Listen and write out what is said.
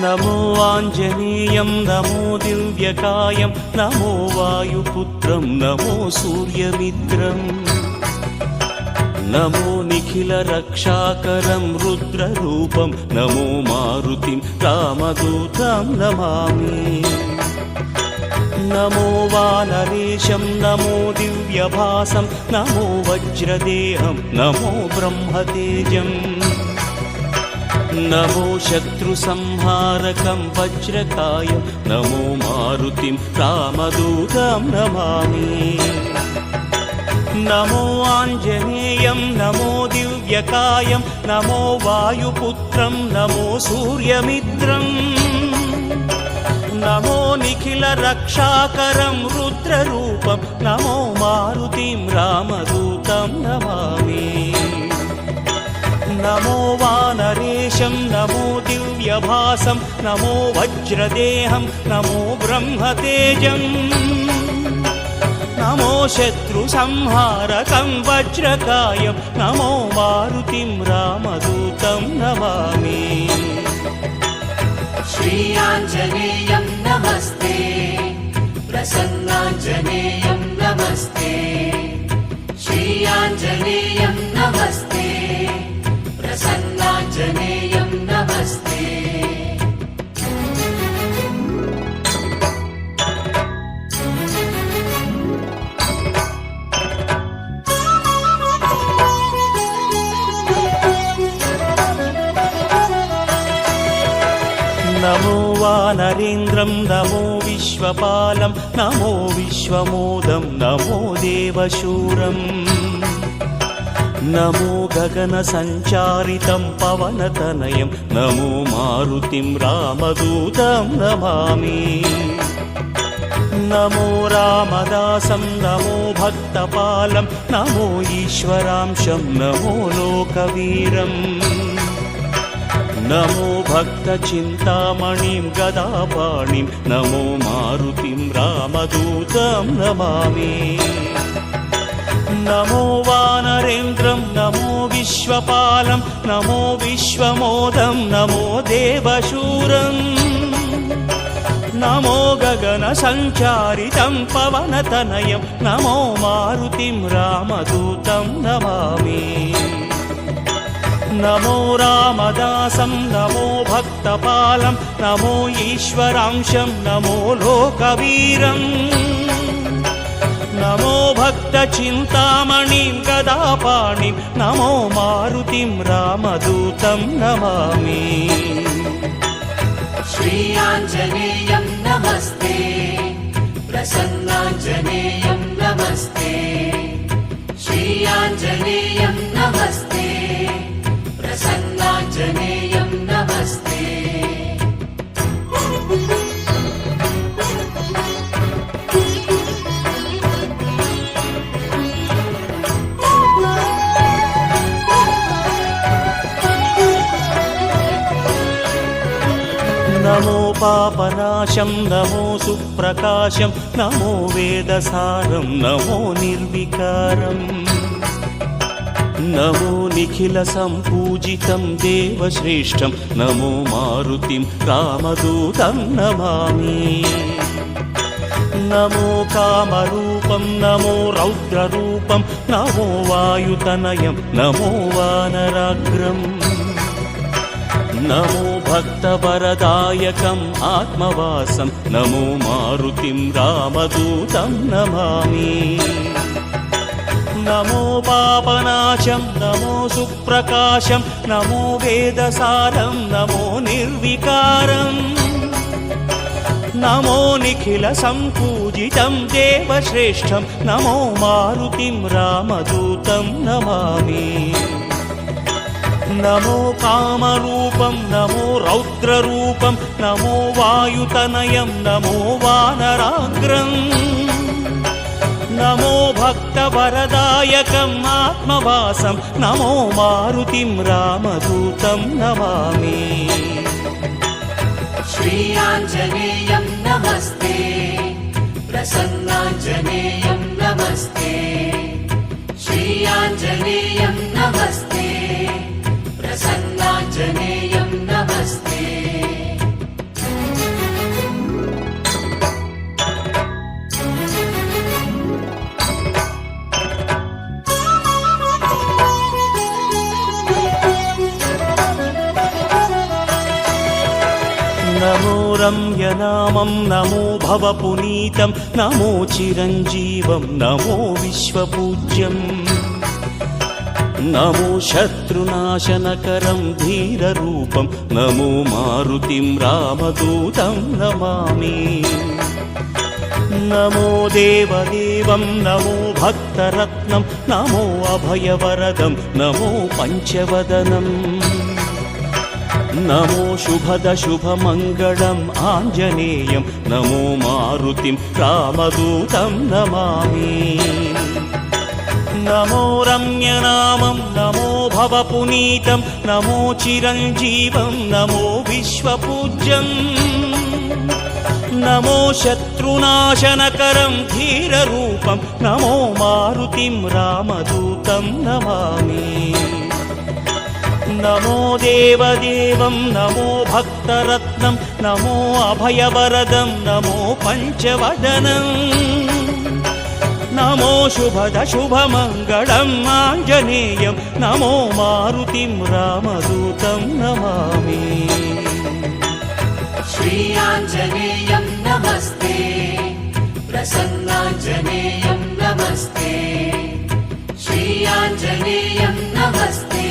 నమో ఆంజనేయం నమో దివ్యకాయం నమో వాయుపుత్రం నమో సూర్యమిత్రం నమో నిఖిల రక్షాకరం రుద్రరూపం నమో మారుతిం రామదూతం నమామి నమో వానరేశం నమో దివ్యభాసం నమో వజ్రదేహం నమో బ్రహ్మతేజం నమో శత్రు సంహారకం వజ్రకాయం నమో మారుతిం రామదూతం నమామి నమో ఆంజనేయం నమో దివ్యకాయం నమో వాయుపుత్రం నమో సూర్యమిత్రం నమో నిఖిల రక్షాకరం రుద్రరూపం నమో మారుతిం రామదూతం నమామి నమో వానరేశం నమో దివ్యభాసం నమో వజ్రదేహం నమో బ్రహ్మతేజం నమో శత్రు సంహారకం వజ్రకాయం నమో మారుతిం రామదూతం నమామి శ్రీ ఆంజనేయం నమస్తే ప్రసన్నాంజనేయం నమస్తే శ్రీ ఆంజనేయం నమస్తే ప్రసన్నాంజనేయం నమస్తే నమో వానరేంద్రం నమో విశ్వపాలం నమో విశ్వమోదం నమో దేవశూరం నమో గగన సంచారితం పవనతనయం నమో మారుతిం రామదూతం నమామి నమో రామదాసం నమో భక్తపాలం నమో ఈశ్వరాంశం నమో లోకవీరం నమో భక్త చింతామణిం గదాపాణిం నమో మారుతిం రామదూతం నమామి నమో వానరేంద్రం నమో విశ్వపాలం నమో విశ్వమోదం నమో దేవశూరం నమో గగన సంచారితం పవనతనయం నమో మారుతిం రామదూతం నమామి నమో రామదాసం నమో భక్తపాలం నమో ఈశ్వరాంశం నమో లోకవీరం నమో భక్త చింతామణిం గదాపాణిం నమో మారుతిం రామదూతం నమామి శ్రీ ఆంజనేయం నమస్తే ప్రసన్నాంజనేయం నమస్తే శ్రీ ఆంజనేయం నమస్తే ప్రసన్నాంజనేయం నమస్తే నమో పాపనాశం నమో సుప్రకాశం నమో వేదసారం నమో నిర్వికారం నమో నిఖిల సంపూజితం దేవశ్రేష్టం నమో మారుతిం రామదూతం నమామి నమో కామరూపం నమో రౌద్రరూపం నమో వాయుతనయం నమో వానరాగ్రం నమో భక్తవరదాయకం ఆత్మవాసం నమో మారుతిం రామదూతం నమామి నమో పాపనాశం నమో సుప్రకాశం నమో వేదసారం నమో నిర్వికారం నమో నిఖిల సంపూజితం దేవశ్రేష్టం నమో మారుతిం రామదూతం నమామి నమో కామరూపం నమో రౌద్రరూపం నమో వాయుతనయం నమో వానరాగ్రం నమో భక్తవరదాయకం ఆత్మవాసం నమో మారుతిం రామదూతం నమామి श्रीयाञ्जनेयं नमस्ते प्रसन्नाञ्जनेयं नमस्ते श्रीयाञ्जनेयं नमस्ते प्रसन्नाञ्जनेयं नमस्ते నమో రమ్యనామం నమో భవపునీతం నమో చిరంజీవం నమో విశ్వపూజ్యం నమో శత్రునాశనకరం ధీరరూపం నమో మారుతిం రామదూతం నమామి నమో దేవదేవం నమో భక్తరత్నం నమో అభయవరదం నమో పంచవదనం నమో శుభద శుభమంగళం ఆంజనేయం నమో మారుతిం రామదూతం నమామి నమో రమ్యనామం నమో భవపునీతం నమో చిరంజీవం నమో విశ్వపూజ్యం నమో శత్రునాశనకరం ధీరరూపం నమో మారుతిం రామదూతం నమామి నమో దేవదేవం నమో భక్తరత్నం నమో అభయవరదం నమో పంచవదనం నమో శుభద శుభమంగళం ఆంజనేయం నమో మారుతిం రామదూతం నమామి श्रीयाञ्जनेयं नमस्ते प्रसन्नाञ्जनेयं नमस्ते श्रीयाञ्जनेयं नमस्ते